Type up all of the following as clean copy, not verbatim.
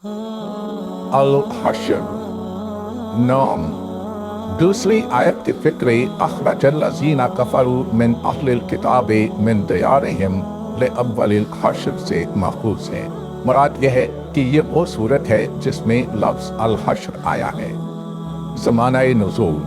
الحشر نام دوسری آیت کی فکر اخرج الذین کفروا من اہل الکتاب من دیارہم لأول الحشر سے ماخوذ ہے۔ مراد یہ ہے کہ یہ وہ صورت ہے جس میں لفظ الحشر آیا ہے۔ زمانہ نزول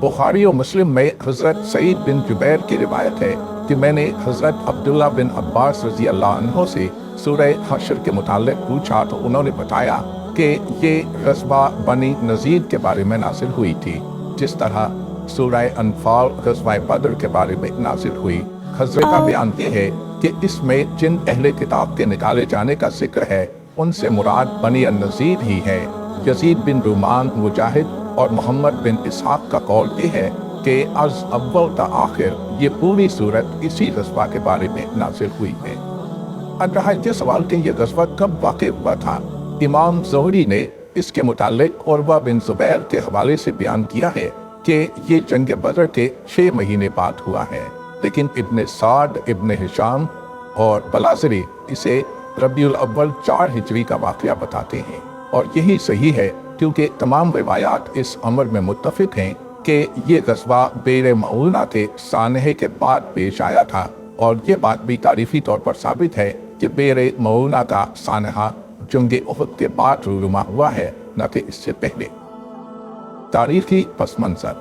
بخاری و مسلم میں حضرت سعید بن جبیر کی روایت ہے کہ میں نے حضرت عبداللہ بن عباس رضی اللہ عنہ سے سورہ حشر کے متعلق پوچھا تو انہوں نے بتایا کہ یہ غزوہ بنی نذیر کے بارے میں نازل ہوئی تھی، جس طرح سورہ انفال غزوہ بدر کے بارے میں نازل ہوئی۔ حضرت کا بیان یہ ہے کہ اس میں جن اہل کتاب کے نکالے جانے کا ذکر ہے ان سے مراد بنی النذیر ہی ہے۔ یزید بن رومان، مجاہد اور محمد بن اسحاق کا قول یہ ہے کہ از اول تا آخر یہ پوری صورت اسی غزوہ کے بارے میں نازل ہوئی ہے۔ اب رہا یہ سوال کہ یہ غزوہ کب واقع ہوا تھا۔ امام زہری نے اس کے متعلق عروہ بن زبیر کے حوالے سے بیان کیا ہے کہ یہ جنگ بدر کے 6 مہینے بعد ہوا ہے، لیکن ابن سعد، ابن ہشام اور بلازری اسے ربیع الاول 4 ہجری کا واقعہ بتاتے ہیں، اور یہی صحیح ہے کیونکہ تمام روایات اس امر میں متفق ہیں کہ یہ غزوہ بئر معونہ کے سانحے کے بعد پیش آیا تھا، اور یہ بات بھی تاریخی طور پر ثابت ہے کہ بئر معونہ کا سانحہ جنگ احد کے بعد رونما ہوا ہے، نہ کہ اس سے پہلے۔ تاریخی پس منظر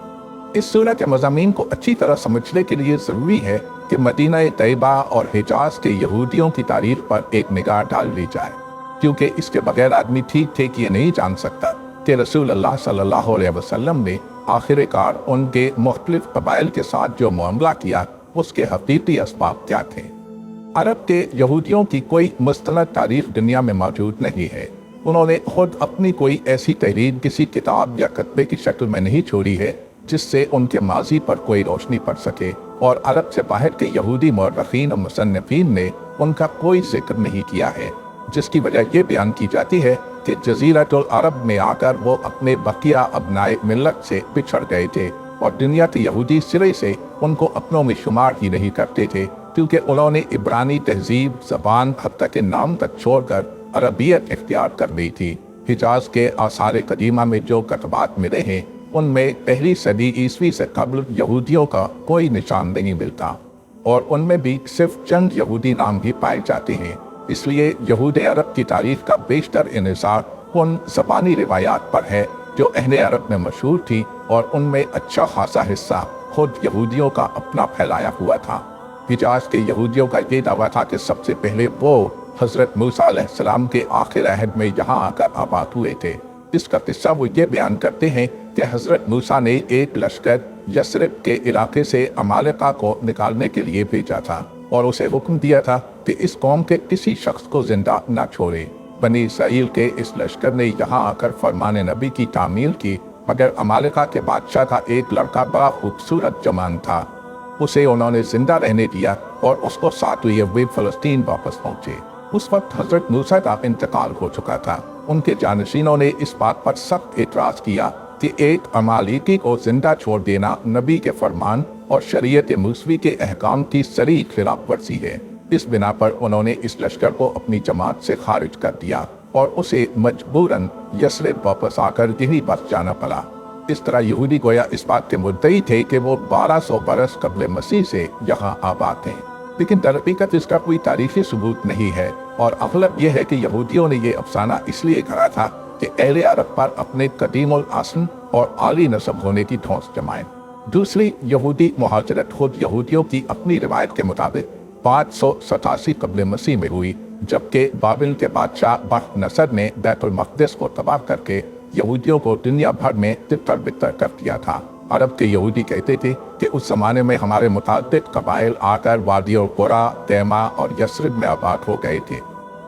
اس صورت کے مضامین کو اچھی طرح سمجھنے کے لیے ضروری ہے کہ مدینہ طیبہ اور حجاز کے یہودیوں کی تاریخ پر ایک نگاہ ڈال لی جائے، کیونکہ اس کے بغیر آدمی ٹھیک ٹھیک یہ نہیں جان سکتا کہ رسول اللہ صلی اللہ علیہ وسلم نے آخر کار ان کے مختلف قبائل کے ساتھ جو معاملہ کیا اس کے حقیقی اسباب کیا تھے۔ عرب کے یہودیوں کی کوئی مستند تاریخ دنیا میں موجود نہیں ہے۔ انہوں نے خود اپنی کوئی ایسی تحریر کسی کتاب یا کتبے کی شکل میں نہیں چھوڑی ہے جس سے ان کے ماضی پر کوئی روشنی پڑ سکے، اور عرب سے باہر کے یہودی مورخین اور مصنفین نے ان کا کوئی ذکر نہیں کیا ہے، جس کی وجہ یہ بیان کی جاتی ہے کہ جزیرۃ العرب میں آ کر وہ اپنے بقیہ ابنائے ملت سے بچھڑ گئے تھے، اور دنیا کے یہودی سرے سے ان کو اپنوں میں شمار ہی نہیں کرتے تھے، کیونکہ انہوں نے عبرانی تہذیب، زبان، حتیٰ کہ نام تک چھوڑ کر عربیت اختیار کر لی تھی۔ حجاز کے آثار قدیمہ میں جو کتبات ملے ہیں ان میں پہلی صدی عیسوی سے قبل یہودیوں کا کوئی نشان نہیں ملتا، اور ان میں بھی صرف چند یہودی نام ہی پائے جاتے ہیں۔ اس لیے یہود عرب کی تاریخ کا بیشتر انحصار ان زبانی روایات پر ہے جو اہل عرب میں مشہور تھی، اور ان میں اچھا خاصا حصہ خود یہودیوں کا اپنا پھیلایا ہوا تھا۔ حجاز کے یہودیوں کا یہ دعویٰ تھا کہ سب سے پہلے وہ حضرت موسیٰ علیہ السلام کے آخر عہد میں یہاں آ کر آباد ہوئے تھے۔ اس کا قصہ وہ یہ بیان کرتے ہیں کہ حضرت موسیٰ نے ایک لشکر یثرب کے علاقے سے عمالقہ کو نکالنے کے لیے بھیجا تھا، اور اسے حکم دیا تھا کہ اس قوم کے کسی شخص کو زندہ نہ چھوڑے۔ بنی اسرائیل کے اس لشکر نے یہاں آ کر فرمان نبی کی تعمیل کی، مگر عمالقہ کے بادشاہ کا ایک لڑکا بڑا خوبصورت جوان تھا، اسے انہوں نے زندہ رہنے دیا اور اس کو ساتھ لیے ہوئے فلسطین واپس پہنچے۔ اس وقت حضرت موسیٰ کا انتقال ہو چکا تھا۔ ان کے جانشینوں نے اس بات پر سخت اعتراض کیا کہ ایک عمالیقی کو زندہ چھوڑ دینا نبی کے فرمان اور شریعت موسوی کے احکام کی صریح خلاف ورزی ہے۔ اس بنا پر انہوں نے اس لشکر کو اپنی جماعت سے خارج کر دیا اور اسے مجبوراً یثرب واپس آ کر یہیں بس جانا پڑا۔ اس طرح یہودی گویا اس بات کے مدعی تھے کہ وہ 1200 برس قبل مسیح سے یہاں آباد ہیں، لیکن در حقیقت اس کا کوئی تاریخی ثبوت نہیں ہے، اور اغلب یہ ہے کہ یہودیوں نے یہ افسانہ اس لیے کہا تھا کہ اہل عرب پر اپنے قدیم الاصل اور عالی نسب ہونے کی ٹھونس جمائیں۔ دوسری یہودی مہاجرت خود یہودیوں کی اپنی روایت کے مطابق 587 قبل مسیح میں ہوئی، جبکہ بابل کے بادشاہ بخت نصر نے بیت المقدس کو تباہ کر کے یہودیوں کو دنیا بھر میں تتر بتر کر دیا تھا۔ عرب کے یہودی کہتے تھے کہ اس زمانے میں ہمارے متعدد قبائل آ کر وادی القریٰ، تیمہ اور یثرب میں آباد ہو گئے تھے،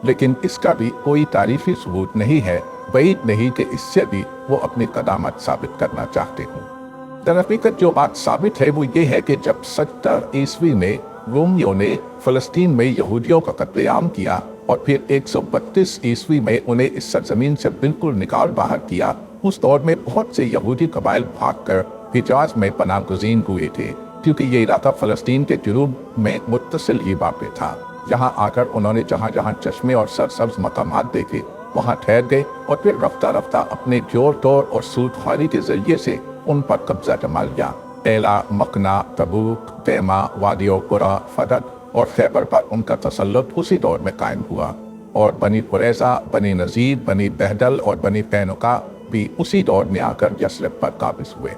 لیکن اس کا بھی کوئی تاریخی ثبوت نہیں ہے، بعید نہیں کہ اس سے بھی وہ اپنی قدامت ثابت کرنا چاہتے ہوں۔ در حقیقت جو بات ثابت ہے وہ یہ ہے کہ جب 70 عیسوی میں رومیوں نے فلسطین میں یہودیوں کا قتل عام کیا اور پھر 132 عیسوی میں انہیں اس سرزمین سے بالکل نکال باہر کیا، اس دور میں بہت سے یہودی قبائل بھاگ کر حجاز میں پناہ گزین ہوئے تھے، کیونکہ یہ علاقہ فلسطین کے جنوب میں متصل ہی واقع تھا۔ یہاں آ کر انہوں نے جہاں جہاں چشمے اور سرسبز مقامات دیکھے وہاں ٹھہر گئے اور پھر رفتہ رفتہ اپنے جوڑ توڑ اور سود خواری کے ذریعے سے ان پر قبضہ جما لیا۔ ایلا، مکنا، تبوک، تیما، وادی قرا، فدق اور خیبر پر ان کا تسلط اسی دور میں قائم ہوا، اور بنی قریظہ، بنی نذیر، بنی بہدل اور بنی قینقاع بھی اسی دور میں آ کر یثرب پر قابض ہوئے۔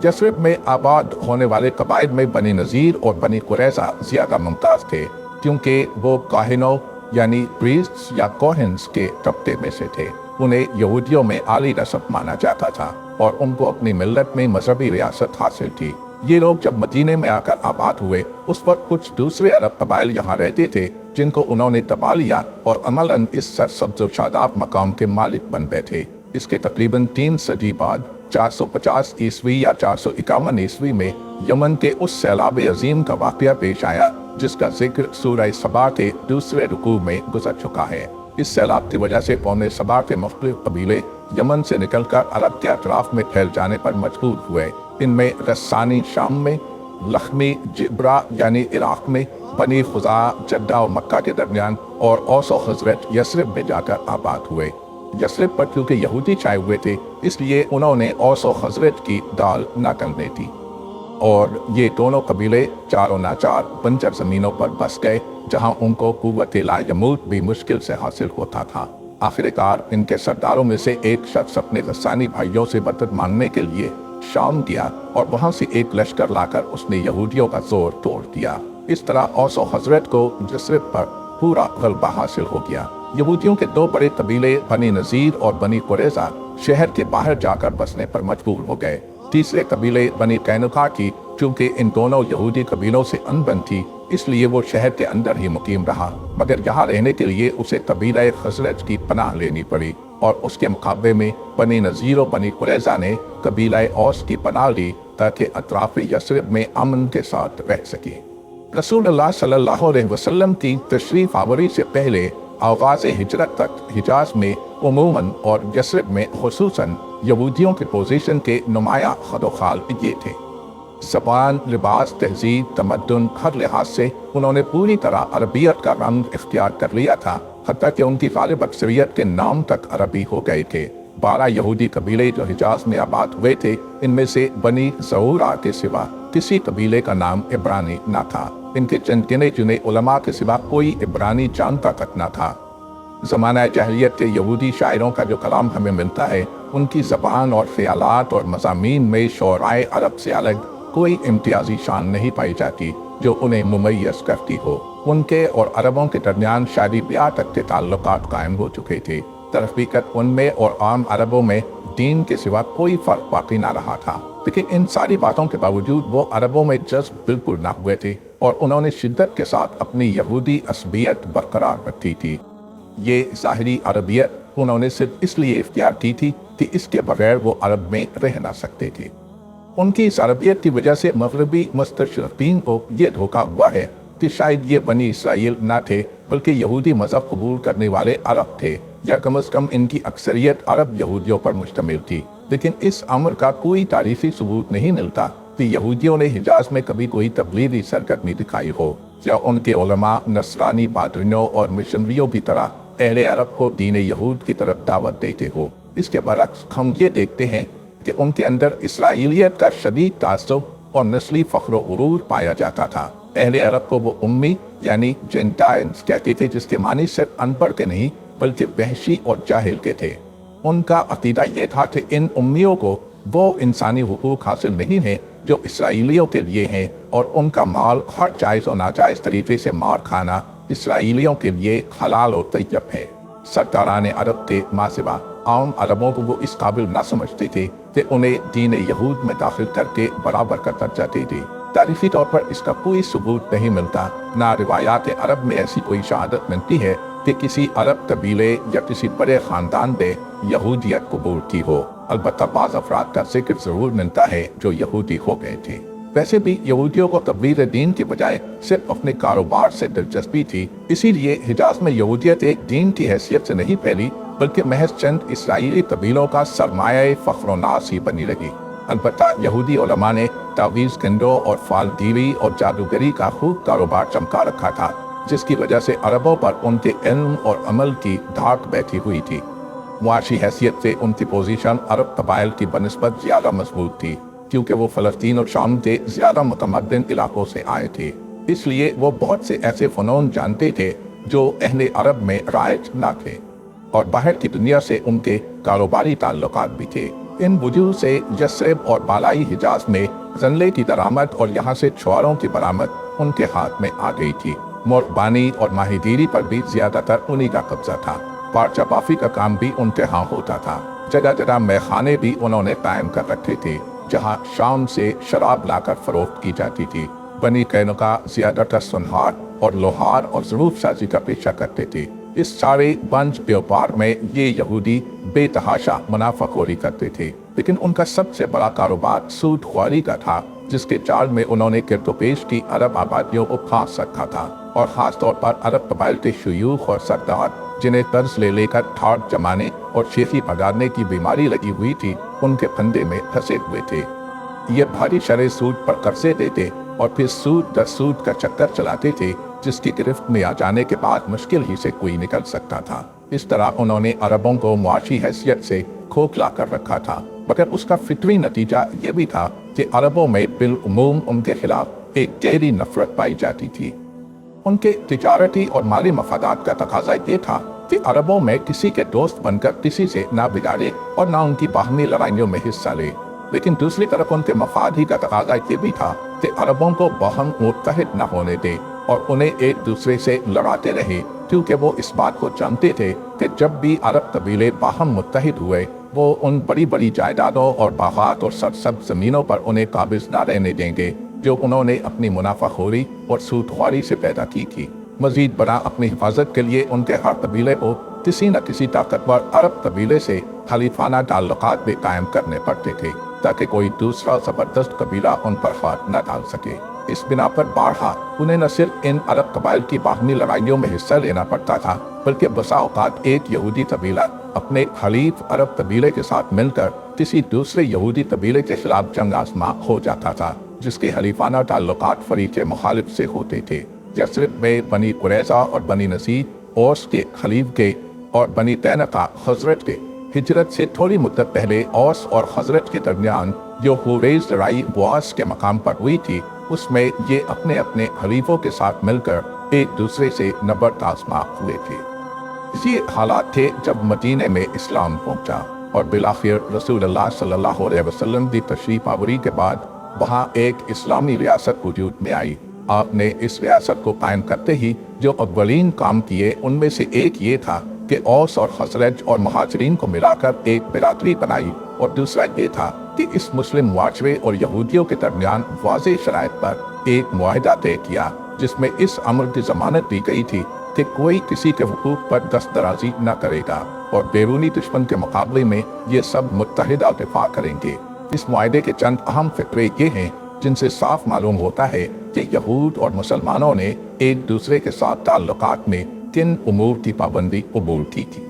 یثرب میں آباد ہونے والے قبائل میں بنی نذیر اور بنی قریظہ زیادہ ممتاز تھے، کیونکہ وہ کاہنوں یعنی پریسٹس یا کوہنز کے طبقے میں سے تھے۔ انہیں یہودیوں میں عالی نسب مانا جاتا تھا اور ان کو اپنی ملت میں مذہبی ریاست حاصل تھی۔ یہ لوگ جب مدینے میں آ کر آباد ہوئے، اس وقت کچھ دوسرے عرب قبائل یہاں رہتے تھے جن کو انہوں نے دبا لیا اور عملاً اس سرسبز و شاداب مقام کے مالک بن بیٹھے۔ اس کے تقریباً 3 صدی بعد 450 عیسوی یا 451 عیسوی میں یمن کے اس سیلاب عظیم کا واقعہ پیش آیا جس کا ذکر سورہ سبا کے دوسرے رکوع میں گزر چکا ہے۔ اس سیلاب کی وجہ سے قوم سبا کے مختلف قبیلے یمن سے نکل کر عرب کے اطراف میں پھیل جانے پر مجبور ہوئے۔ ان میں رسانی شام میں، لخمی جبرا یعنی عراق میں، بنی خزاعہ جدہ و مکہ کے درمیان، اور اوس و خزرج یثرب میں جا کر آباد ہوئے۔ یثرب پر کیونکہ یہودی چھائے ہوئے تھے، اس لیے انہوں نے اوس و خزرج کی دال نہ کرنے دی، اور یہ دونوں قبیلے چاروں ناچار بنجر زمینوں پر بس گئے جہاں ان کو قوت لا یموت بھی مشکل سے حاصل ہوتا تھا۔ آخر کار ان کے سرداروں میں سے ایک شخص اپنے رسانی بھائیوں سے مدد مانگنے کے لیے شام گیا اور وہاں سے ایک لشکر لا کر اس نے یہودیوں کا زور توڑ دیا۔ اس طرح اوس و خزرج کو یثرب پر پورا غلبہ حاصل ہو گیا۔ یہودیوں کے 2 بڑے قبیلے بنی نذیر اور بنی قریظہ شہر کے باہر جا کر بسنے پر مجبور ہو گئے۔ تیسرے قبیلے بنی قینقاع کی چونکہ ان دونوں یہودی قبیلوں سے انبن تھی، اس لیے وہ شہر کے اندر ہی مقیم رہا، مگر یہاں رہنے کے لیے اسے قبیلہ خزرج کی پناہ لینی پڑی، اور اس کے مقابلے میں بنی نذیر و بنی قریظہ نے قبیلہ اوس کی پناہ لی تاکہ اطراف یثرب میں امن کے ساتھ رہ سکے۔ رسول اللہ صلی اللہ علیہ وسلم کی تشریف آوری سے پہلے آغاز ہجرت تک حجاز میں عموماً اور یثرب میں خصوصاً یہودیوں کے پوزیشن کے نمایاں خد و خال یہ تھے۔ زبان، لباس، تہذیب، تمدن، ہر لحاظ سے انہوں نے پوری طرح عربیت کا رنگ اختیار کر لیا تھا، حتیٰ کہ ان کی غالب اکثریت کے نام تک عربی ہو گئے تھے۔ 12 یہودی قبیلے جو حجاز میں آباد ہوئے تھے، ان میں سے بنی زعورہ کے سوا کسی قبیلے کا نام عبرانی نہ تھا۔ ان کے چند گنے چنے علماء کے سوا کوئی عبرانی جانتا تک نہ تھا۔ زمانہ جاہلیت کے یہودی شاعروں کا جو کلام ہمیں ملتا ہے، ان کی زبان اور خیالات اور مضامین میں شعرائے عرب سے الگ کوئی امتیازی شان نہیں پائی جاتی جو انہیں ممیز کرتی ہو۔ ان کے اور عربوں کے درمیان شادی بیاہ تک کے تعلقات قائم ہو چکے تھے۔ در حقیقت ان میں اور عام عربوں میں دین کے سوا کوئی فرق باقی نہ رہا تھا، لیکن ان ساری باتوں کے باوجود وہ عربوں میں جذب بالکل نہ ہوئے تھے اور انہوں نے شدت کے ساتھ اپنی یہودی عصبیت برقرار رکھی تھی۔ یہ ظاہری عربیت انہوں نے صرف اس لیے اختیار کی تھی کہ اس کے بغیر وہ عرب میں رہ نہ سکتے تھے۔ ان کی اس عربیت کی وجہ سے مغربی مستشرقین کو یہ دھوکہ ہوا ہے کہ شاید یہ بنی اسرائیل نہ تھے بلکہ یہودی مذہب قبول کرنے والے عرب تھے، یا کم از کم ان کی اکثریت عرب یہودیوں پر مشتمل تھی۔ لیکن اس امر کا کوئی تاریخی ثبوت نہیں ملتا کہ یہودیوں نے حجاز میں کبھی کوئی تبلیغی سرگرمی دکھائی ہو، یا ان کے علماء نصرانی پادریوں اور مشنریوں کی طرح اہل عرب کو دین یہود کی طرف دعوت دیتے ہو۔ اس کے برعکس ہم یہ دیکھتے ہیں کہ ان کے اندر اسرائیلیت کا شدید تعصب اور نسلی فخر و غرور پایا جاتا تھا۔ اہل عرب کو وہ امی یعنی جینٹائلز کہتے تھے، جس کے معنی صرف ان پڑھ کے نہیں بلکہ وحشی اور جاہل کے تھے۔ ان کا عقیدہ یہ تھا کہ ان امیوں کو وہ انسانی حقوق حاصل نہیں ہیں جو اسرائیلیوں کے لیے ہیں، اور ان کا مال ہر جائز و ناجائز طریقے سے مار کھانا اسرائیلیوں کے لیے حلال و طیب ہے۔ سرداران عرب کے ماں سوا عام عربوں کو وہ اس قابل نہ سمجھتے تھے کہ انہیں دین یہود میں داخل کر کے برابر کا درجہ دے دے۔ تاریخی طور پر اس کا کوئی ثبوت نہیں ملتا، نہ روایات عرب میں ایسی کوئی شہادت ملتی ہے کہ کسی عرب قبیلے یا کسی بڑے خاندان نے یہودیت قبول کی ہو۔ البتہ بعض افراد کا ذکر ضرور ملتا ہے جو یہودی ہو گئے تھے۔ ویسے بھی یہودیوں کو تبلیغ دین کی بجائے صرف اپنے کاروبار سے دلچسپی تھی، اسی لیے حجاز میں یہودیت ایک دین کی حیثیت سے نہیں پھیلی بلکہ محض چند اسرائیلی قبیلوں کا سرمایہ فخر و ناز ہی بنی رہی۔ البتہ یہودی علماء نے تعویذ گنڈوں اور فال دیوی اور جادوگری کا خوب کاروبار چمکا رکھا تھا، جس کی وجہ سے عربوں پر ان کے علم اور عمل کی دھاک بیٹھی ہوئی تھی۔ معاشی حیثیت سے ان کی پوزیشن عرب قبائل کی بنسبت زیادہ مضبوط تھی، کیونکہ وہ فلسطین اور شام کے زیادہ متمدن علاقوں سے آئے تھے۔ اس لیے وہ بہت سے ایسے فنون جانتے تھے جو اہل عرب میں رائج نہ تھے، اور باہر کی دنیا سے ان کے کاروباری تعلقات بھی تھے۔ ان وجوہ سے یثرب اور بالائی حجاز میں زنلے کی درآمد اور یہاں سے چھواروں کی برآمد ان کے ہاتھ میں آ گئی تھی۔ مرغبانی اور ماہی گیری پر بھی زیادہ تر انہی کا قبضہ تھا۔ پارچہ بافی کا کام بھی ان کے ہاں ہوتا تھا۔ جگہ جگہ میخانے بھی انہوں نے قائم کر رکھے تھے، جہاں شام سے شراب لا کر فروخت کی جاتی تھی۔ بنی قینقاع زیادہ تر سنہار اور لوہار اور ظروف سازی کا پیشہ کرتے تھے۔ اس سارے بنج بیوپار میں یہ یہودی بے تحاشا منافع خوری کرتے تھے، لیکن ان کا سب سے بڑا کاروبار سود خواری کا تھا، جس کے جال میں انہوں نے گرد و پیش کی عرب آبادیوں کو پھانس رکھا تھا، اور خاص طور پر عرب قبائل کے شیوخ اور سردار جنہیں قرض لے لے کر ٹھاٹ جمانے اور شیخی پگارنے کی بیماری لگی ہوئی تھی، ان کے پھندے میں پھنسے ہوئے تھے۔ یہ بھاری شرح سود پر قرضے دیتے اور پھر سود در سود کا چکر چلاتے تھے، جس کی گرفت میں آ جانے کے بعد مشکل ہی سے کوئی نکل سکتا تھا۔ اس طرح انہوں نے عربوں کو معاشی حیثیت سے کھوکھلا کر رکھا تھا، مگر اس کا فطری نتیجہ یہ بھی تھا کہ عربوں میں بالعموم ان کے خلاف ایک گہری نفرت پائی جاتی تھی۔ ان کے تجارتی اور مالی مفادات کا تقاضا یہ تھا کہ عربوں میں کسی کے دوست بن کر کسی سے نہ بگاڑے اور نہ ان کی باہمی لڑائیوں میں حصہ لے، لیکن دوسری طرف ان کے مفاد ہی کا تقاضا یہ بھی تھا کہ عربوں کو باہم متحد نہ ہونے دے اور انہیں ایک دوسرے سے لڑاتے رہے، کیونکہ وہ اس بات کو جانتے تھے کہ جب بھی عرب قبیلے باہم متحد ہوئے، وہ ان بڑی بڑی جائیدادوں اور باغات اور سرسبز زمینوں پر انہیں قابض نہ رہنے دیں گے جو انہوں نے اپنی منافع خوری اور سود خواری سے پیدا کی تھی۔ مزید برآں اپنی حفاظت کے لیے ان کے ہر قبیلے کو کسی نہ کسی طاقتور عرب قبیلے سے حلیفانہ تعلقات بھی قائم کرنے پڑتے تھے، تاکہ کوئی دوسرا زبردست قبیلہ ان پر ہاتھ نہ ڈال سکے۔ اس بنا پر بارہا انہیں نہ صرف ان عرب قبائل کی باہمی لڑائیوں میں حصہ لینا پڑتا تھا، بلکہ بسا اوقات ایک یہودی قبیلہ اپنے حلیف عرب قبیلے کے ساتھ مل کر کسی دوسرے یہودی قبیلے کے خلاف جنگ آزما ہو جاتا تھا، جس کے حلیفانہ تعلقات فریق مخالف سے ہوتے تھے۔ یثرب میں بنی قریظہ اور بنی نذیر اوس کے خلیف کے اور بنی قینقاع خزرج کے۔ ہجرت سے تھوڑی مدت پہلے اوس اور خزرج کے درمیان جو خوریز لڑائی بواس کے مقام پر ہوئی تھی، اس میں یہ اپنے اپنے حلیفوں کے ساتھ مل کر ایک دوسرے سے نبرد آزما ہوئے تھے۔ اسی حالات تھے جب مدینے میں اسلام پہنچا اور بالآخر رسول اللہ صلی اللہ علیہ وسلم کی تشریف آوری کے بعد وہاں ایک اسلامی ریاست وجود میں آئی۔ آپ نے اس ریاست کو قائم کرتے ہی جو اولین کام کیے ان میں سے ایک یہ تھا کہ اوس اور خزرج اور مہاجرین کو ملا کر ایک برادری بنائی، اور دوسرا یہ تھا کہ اس مسلم معاشرے اور یہودیوں کے درمیان واضح شرائط پر ایک معاہدہ طے کیا، جس میں اس امر کی ضمانت دی گئی تھی کہ کوئی کسی کے حقوق پر دست درازی نہ کرے گا، اور بیرونی دشمن کے مقابلے میں یہ سب متحدہ دفاع کریں گے۔ اس معاہدے کے چند اہم فقرے یہ ہیں جن سے صاف معلوم ہوتا ہے کہ یہود اور مسلمانوں نے ایک دوسرے کے ساتھ تعلقات میں کن امور کی پابندی قبول کی تھی۔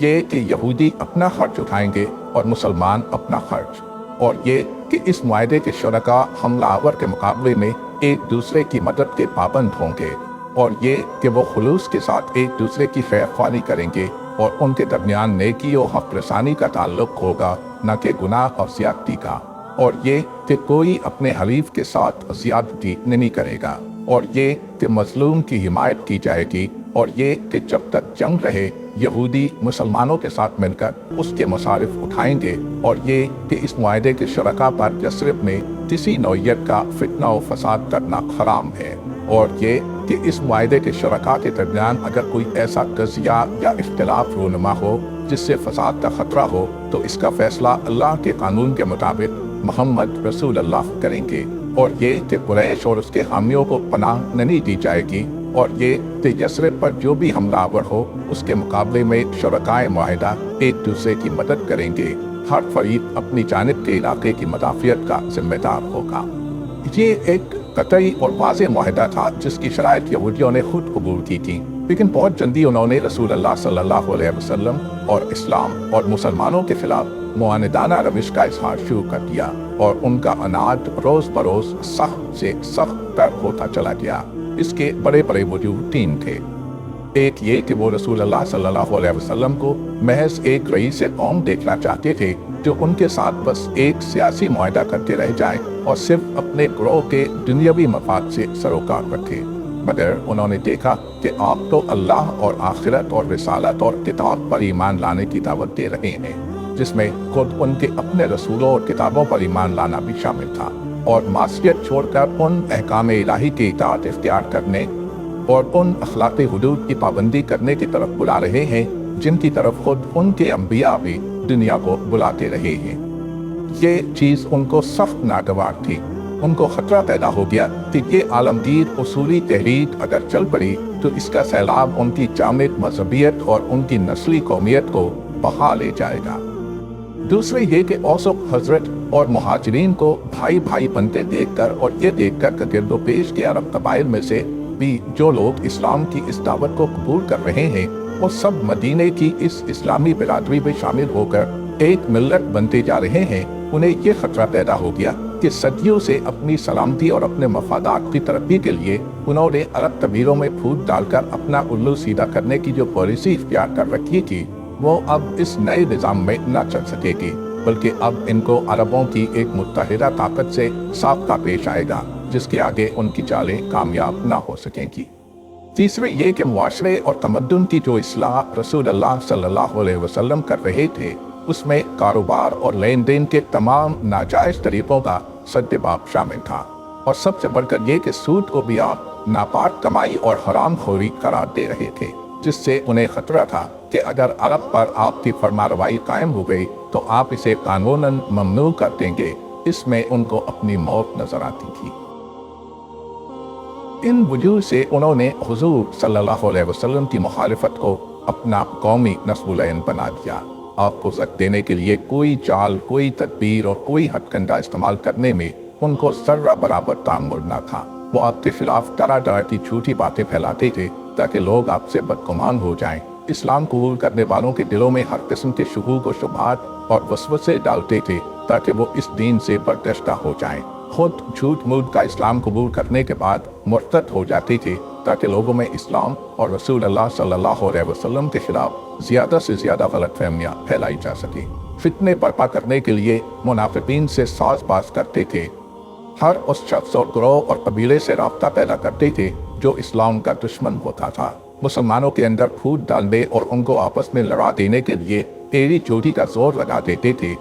یہ کہ یہودی اپنا خرچ اٹھائیں گے اور مسلمان اپنا خرچ، اور یہ کہ اس معاہدے کے شرکاء حملہ آور کے مقابلے میں ایک دوسرے کی مدد کے پابند ہوں گے، اور یہ کہ وہ خلوص کے ساتھ ایک دوسرے کی خیر خواہی کریں گے اور ان کے درمیان نیکی و حق رسانی کا تعلق ہوگا، نہ کہ گناہ اور زیادتی کا، اور یہ کہ کوئی اپنے حلیف کے ساتھ زیادتی نہیں کرے گا، اور یہ کہ مظلوم کی حمایت کی جائے گی، اور یہ کہ جب تک جنگ رہے یہودی مسلمانوں کے ساتھ مل کر اس کے مصارف اٹھائیں گے، اور یہ کہ اس معاہدے کے شرکاء پر یثرب میں کسی نوعیت کا فتنہ و فساد کرنا حرام ہے، اور یہ کہ اس معاہدے کے شرکاء کے درمیان اگر کوئی ایسا قضیہ یا اختلاف رونما ہو جس سے فساد کا خطرہ ہو تو اس کا فیصلہ اللہ کے قانون کے مطابق محمد رسول اللہ کریں گے، اور یہ کہ قریش اور اس کے حامیوں کو پناہ نہیں دی جائے گی، اور یہ کہ یثرب پر جو بھی حملہ آور ہو اس کے مقابلے میں شرکائے معاہدہ ایک دوسرے کی مدد کریں گے، ہر فریق اپنی جانب کے علاقے کی مدافعت کا ذمہ دار ہوگا۔ یہ ایک قطعی اور واضح معاہدہ تھا جس کی شرائط یہودیوں نے خود قبول کی تھی، لیکن بہت جلدی انہوں نے رسول اللہ صلی اللہ علیہ وسلم اور اسلام اور مسلمانوں کے خلاف معاندانہ روش کا اظہار شروع کر دیا، اور ان کا عناد روز بروز سخت سے سخت تر ہوتا چلا گیا۔ اس کے بڑے بڑے وجوہ تین تھے۔ ایک یہ کہ وہ رسول اللہ صلی اللہ علیہ وسلم کو محض ایک رئیس قوم دیکھنا چاہتے تھے جو ان کے ساتھ بس ایک سیاسی معاہدہ کرتے رہ جائیں اور صرف اپنے گروہ کے دنیاوی مفاد سے سروکار رکھے، مگر انہوں نے دیکھا کہ آپ تو اللہ اور آخرت اور رسالت اور کتاب پر ایمان لانے کی دعوت دے رہے ہیں، جس میں خود ان کے اپنے رسولوں اور کتابوں پر ایمان لانا بھی شامل تھا، اور معصیت چھوڑ کر ان احکام الہی کی اطاعت اختیار کرنے اور ان اخلاقی حدود کی پابندی کرنے کی طرف بلا رہے ہیں جن کی طرف خود ان کے انبیاء بھی دنیا کو بلاتے رہے ہیں۔ یہ چیز ان کو سخت ناگوار تھی۔ ان کو خطرہ پیدا ہو گیا کہ یہ عالمگیر اصولی تحریک اگر چل پڑی تو اس کا سیلاب ان کی جامد مذہبیت اور ان کی نسلی قومیت کو بہا لے جائے گا۔ دوسرے یہ کہ اوس و خزرج اور مہاجرین کو بھائی بھائی بنتے دیکھ کر اور یہ دیکھ کر کہ گرد و پیش کے عرب قبائل میں سے بھی جو لوگ اسلام کی اس دعوت کو قبول کر رہے ہیں وہ سب مدینے کی اس اسلامی برادری میں شامل ہو کر ایک ملت بنتے جا رہے ہیں، انہیں یہ خطرہ پیدا ہو گیا کہ صدیوں سے اپنی سلامتی اور اپنے مفادات کی ترقی کے لیے انہوں نے عرب قبیلوں میں پھوٹ ڈال کر اپنا الو سیدھا کرنے کی جو پالیسی اختیار کر رکھی تھی وہ اب اس نئے نظام میں نہ چل سکے گی، بلکہ اب ان کو عربوں کی ایک متحدہ طاقت سے سابقہ پیش آئے گا جس کے آگے ان کی چالیں کامیاب نہ ہو سکیں گی۔ تیسرے یہ کہ معاشرے اور تمدن کی جو اصلاح رسول اللہ صلی اللہ علیہ وسلم کر رہے تھے اس میں کاروبار اور لین دین کے تمام ناجائز طریقوں کا سد باب شامل تھا، اور سب سے بڑھ کر یہ کہ سود کو بھی آپ ناپاک کمائی اور حرام خوری قرار دے رہے تھے، جس سے انہیں خطرہ تھا کہ اگر عرب پر آپ کی فرمانروائی قائم ہو گئی تو آپ اسے قانوناً ممنوع کر دیں گے۔ اس میں ان کو اپنی موت نظر آتی تھی۔ ان وجوہ سے انہوں نے حضور صلی اللہ علیہ وسلم کی مخالفت کو اپنا قومی نصب العین بنا دیا۔ آپ کو زد دینے کے لیے کوئی چال، کوئی تدبیر اور کوئی ہتھ کنڈا استعمال کرنے میں ان کو ذرہ برابر تعمل نہ تھا۔ وہ آپ کے خلاف طرح طرح کی جھوٹی باتیں پھیلاتے تھے تاکہ لوگ آپ سے بدگمان ہو جائیں۔ اسلام قبول کرنے والوں کے دلوں میں ہر قسم کے شکوک و شبہات اور وسوسے ڈالتے تھے تاکہ وہ اس دین سے برگشتہ ہو جائیں۔ خود جھوٹ موٹ کا اسلام قبول کرنے کے بعد مرتد ہو جاتے تھے تاکہ لوگوں میں اسلام اور رسول اللہ صلی اللہ علیہ وسلم کے خلاف زیادہ سے زیادہ غلط فہمیاں پھیلائی جا سکیں۔ فتنے برپا کرنے کے لیے منافقین سے ساز باز کرتے تھے، ہر اس شخص اور گروہ اور قبیلے سے رابطہ پیدا کرتے تھے جو اسلام کا دشمن ہوتا تھا۔ مسلمانوں کے اندر پھوٹ ڈالنے اور ان کو آپس میں لڑا دینے کے لیے ایڑی چوٹی کا زور لگا دیتے تھے۔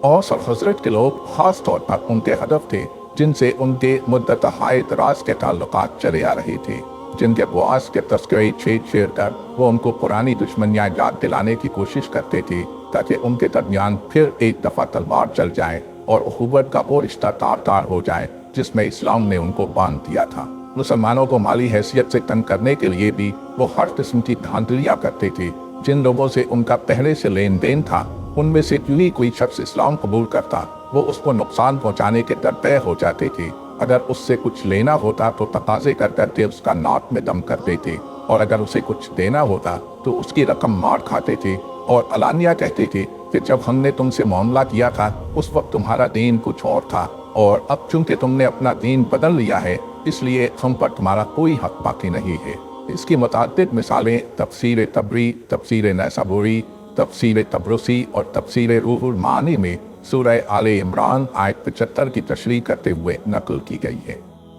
اوس اور خزرج کے لوگ خاص طور پر ان کے ہدف تھے جن سے ان کے مدتہائے دراز کے تعلقات چلے آ رہے تھے، جن کے بواس کے تذکرے چھیڑ کر وہ ان کو پرانی دشمنیاں یاد دلانے کی کوشش کرتے تھے تاکہ ان کے درمیان پھر ایک دفعہ تلوار چل جائے اور اخوت کا وہ رشتہ تار ہو جائے جس میں اسلام نے ان کو باندھ دیا تھا۔ مسلمانوں کو مالی حیثیت سے تنگ کرنے کے لیے بھی وہ ہر قسم کی دھاندلیاں کرتے تھے۔ جن لوگوں سے ان کا پہلے سے لین دین تھا ان میں سے کیوں ہی کوئی شخص اسلام قبول کرتا وہ اس کو نقصان پہنچانے کے درپے ہو جاتے تھے۔ اگر اس سے کچھ لینا ہوتا تو تقاضے کر کے اس کا ناک میں دم کر دیتے، اور اگر اسے کچھ دینا ہوتا تو اس کی رقم مار کھاتے تھے اور علانیہ کہتے تھے کہ جب ہم نے تم سے معاملہ کیا تھا اس وقت تمہارا دین کچھ اور تھا، اور اب چونکہ تم نے اپنا دین بدل لیا ہے اس لیے ہم پر تمہارا کوئی حق باقی نہیں ہے۔ اس کی متعدد مثالیں تفسیر طبری، تفسیر نیسابوری، تفسیر تبرسی اور تفسیر روح المعانی میں سورہ آل عمران آیت 75 کی تشریح کرتے ہوئے نقل کی گئی ہے۔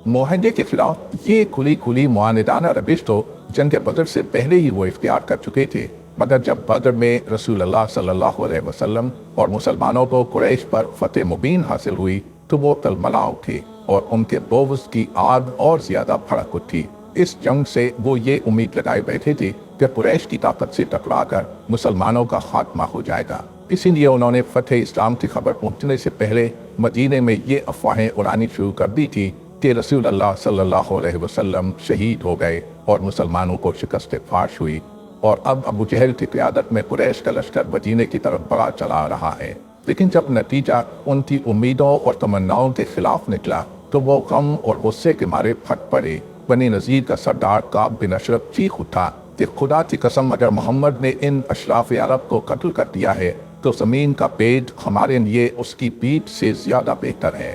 معاہدے کے خلاف یہ کھلی معاندانہ روش تو جنگ بدر سے پہلے ہی وہ اختیار کر چکے تھے، مگر جب بدر میں رسول اللہ صلی اللہ علیہ وسلم اور مسلمانوں کو قریش پر فتح مبین حاصل ہوئی تو وہ تلملا اٹھے اور ان کے بغض کی آگ اور زیادہ بھڑک اٹھی۔ اس جنگ سے وہ یہ امید لگائے بیٹھے تھے کہ قریش کی طاقت سے ٹکرا کر مسلمانوں کا خاتمہ ہو جائے گا، اسی لیے انہوں نے فتح اسلام کی خبر پہنچنے سے پہلے مدینے میں یہ افواہیں اڑانی شروع کر دی تھی کہ رسول اللہ صلی اللہ علیہ وسلم شہید ہو گئے اور مسلمانوں کو شکست فاش ہوئی، اور اب ابو جہل کی قیادت میں قریش کا لشکر مدینے کی طرف بڑا چلا رہا ہے۔ لیکن جب نتیجہ ان کی امیدوں اور تمناؤں کے خلاف نکلا تو وہ غم اور غصے کے مارے پھٹ پڑے۔ بنی نذیر کا سردار کعب بن اشرف چیخ اٹھا کہ خدا کی قسم اگر محمد نے ان اشراف عرب کو قتل کر دیا ہے تو زمین کا پیٹ ہمارے لیے اس کی پیٹھ سے زیادہ بہتر ہے۔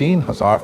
3000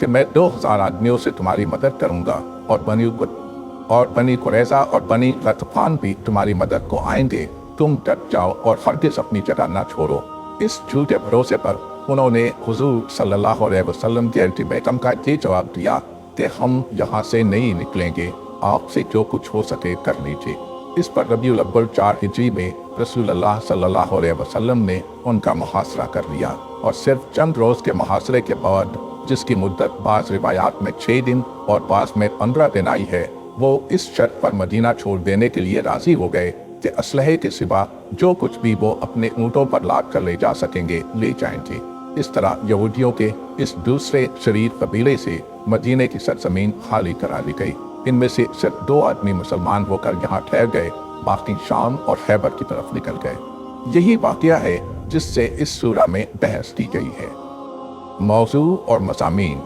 کہ میں 2000 آدمیوں سے تمہاری مدد کروں گا اور بنی قریظہ اور بنی غطفان بھی تمہاری مدد کو آئیں گے، تم ڈٹ جاؤ اور ہرگز اپنی جگہ نہ چھوڑو۔ اس جھوٹے بھروسے پر انہوں نے حضور صلی اللہ علیہ وسلم کے الٹیمیٹم کا یہ جواب دیا کہ ہم یہاں سے نہیں نکلیں گے، آپ سے جو کچھ ہو سکے کر لیجیے۔ اس پر ربیع الاول 4 ہجری میں رسول اللہ صلی اللہ علیہ وسلم نے ان کا محاصرہ کر لیا، اور صرف چند روز کے محاصرے کے بعد، جس کی مدت بعض روایات میں 6 دن اور بعض میں 15 دن آئی ہے، وہ اس شرط پر مدینہ چھوڑ دینے کے لیے راضی ہو گئے کہ اسلحے کے سوا جو کچھ بھی وہ اپنے اونٹوں پر لاد کر لے جا سکیں گے لے جائیں گے۔ اس طرح یہودیوں کے اس دوسرے شریر قبیلے سے مدینہ کی سرزمین خالی کرا لی گئی۔ ان میں سے صرف 2 آدمی مسلمان ہو کر یہاں ٹھہر گئے، باقی شام اور خیبر کی طرف نکل گئے۔ یہی واقعہ ہے جس سے اس سورہ میں بحث کی گئی ہے۔ موضوع اور مضامین۔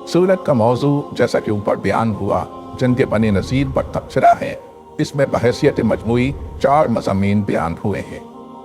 سورت کا موضوع جیسا کہ اوپر بیان ہوا جنگ بنی نذیر پر تبصرہ ہے۔ اس میں بحیثیت مجموعی 4 مضامین بیان ہوئے ہیں۔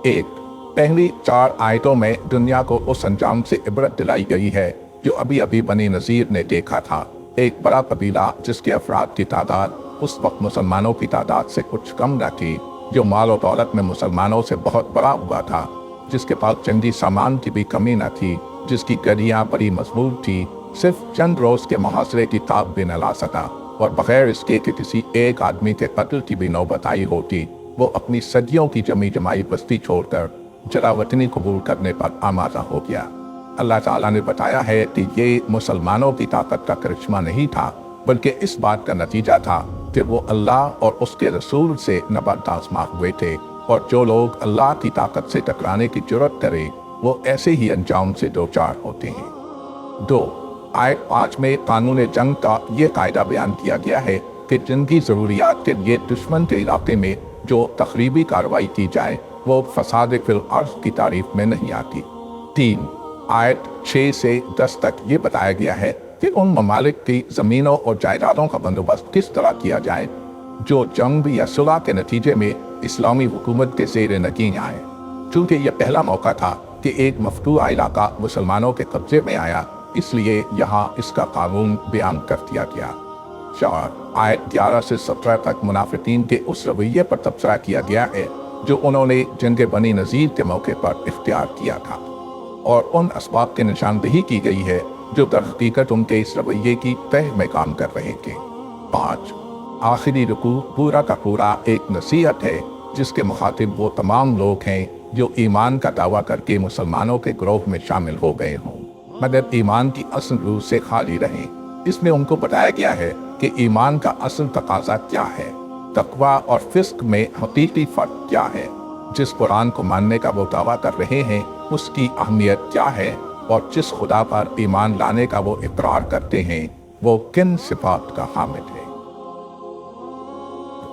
1، پہلی 4 آیتوں میں دنیا کو اس انجام سے عبرت دلائی گئی ہے جو ابھی ابھی بنی نذیر نے دیکھا تھا۔ ایک بڑا قبیلہ جس کے افراد کی تعداد اس وقت مسلمانوں کی تعداد سے کچھ کم نہ تھی، جو مال و دولت میں مسلمانوں سے بہت بڑا ہوا تھا، جس کے پاس جنگی سامان کی بھی کمی نہ تھی، جس کی گڑیاں بڑی مضبوط تھی، صرف چند روز کے محاصرے کی تاب بھی نہ لا سکا، اور بغیر اس کے کہ کسی ایک آدمی کے قتل کی بھی نوبت آئی ہوتی، وہ اپنی صدیوں کی جمی جمائی بستی چھوڑ کر جلا وطنی قبول کرنے پر آمادہ ہو گیا۔ اللہ تعالیٰ نے بتایا ہے کہ یہ مسلمانوں کی طاقت کا کرشمہ نہیں تھا، بلکہ اس بات کا نتیجہ تھا کہ وہ اللہ اور اس کے رسول سے نبرد آزما ہوئے تھے، اور جو لوگ اللہ کی طاقت سے ٹکرانے کی جرأت کرے وہ ایسے ہی انجام سے دوچار ہوتے ہیں۔ 2، آیت 5 میں قانون جنگ کا یہ قاعدہ بیان کیا گیا ہے کہ جنگی ضروریات کے لیے دشمن کے علاقے میں جو تخریبی کارروائی کی جائے وہ فساد فی الارض کی تعریف میں نہیں آتی۔ 3، آیت 6 سے 10 تک یہ بتایا گیا ہے کہ ان ممالک کی زمینوں اور جائیدادوں کا بندوبست کس طرح کیا جائے جو جنگ یا صلح کے نتیجے میں اسلامی حکومت کے زیر نگین آئے، چونکہ یہ پہلا موقع تھا کہ ایک مفتوح علاقہ مسلمانوں کے قبضے میں آیا، اس لیے یہاں اس کا قانون بیان کر دیا گیا۔ 4، آیت 11 سے 17 تک منافقین کے اس رویے پر تبصرہ کیا گیا ہے جو انہوں نے جنگ بنی نذیر کے موقع پر اختیار کیا تھا، اور ان اسباب کی نشاندہی کی گئی ہے جو در حقیقت ان کے اس رویے کی تہ میں کام کر رہے تھے۔ 5، آخری رکوع پورا کا پورا ایک نصیحت ہے جس کے مخاطب وہ تمام لوگ ہیں جو ایمان کا دعویٰ کر کے مسلمانوں کے گروہ میں شامل ہو گئے ہوں مگر ایمان کی اصل روح سے خالی رہیں۔ اس میں ان کو بتایا گیا ہے کہ ایمان کا اصل تقاضا کیا ہے، تقویٰ اور فسق میں حقیقی فرق کیا ہے، جس قرآن کو ماننے کا وہ دعویٰ کر رہے ہیں اس کی اہمیت کیا ہے، اور جس خدا پر ایمان لانے کا وہ اقرار کرتے ہیں وہ کن صفات کا حامل ہے۔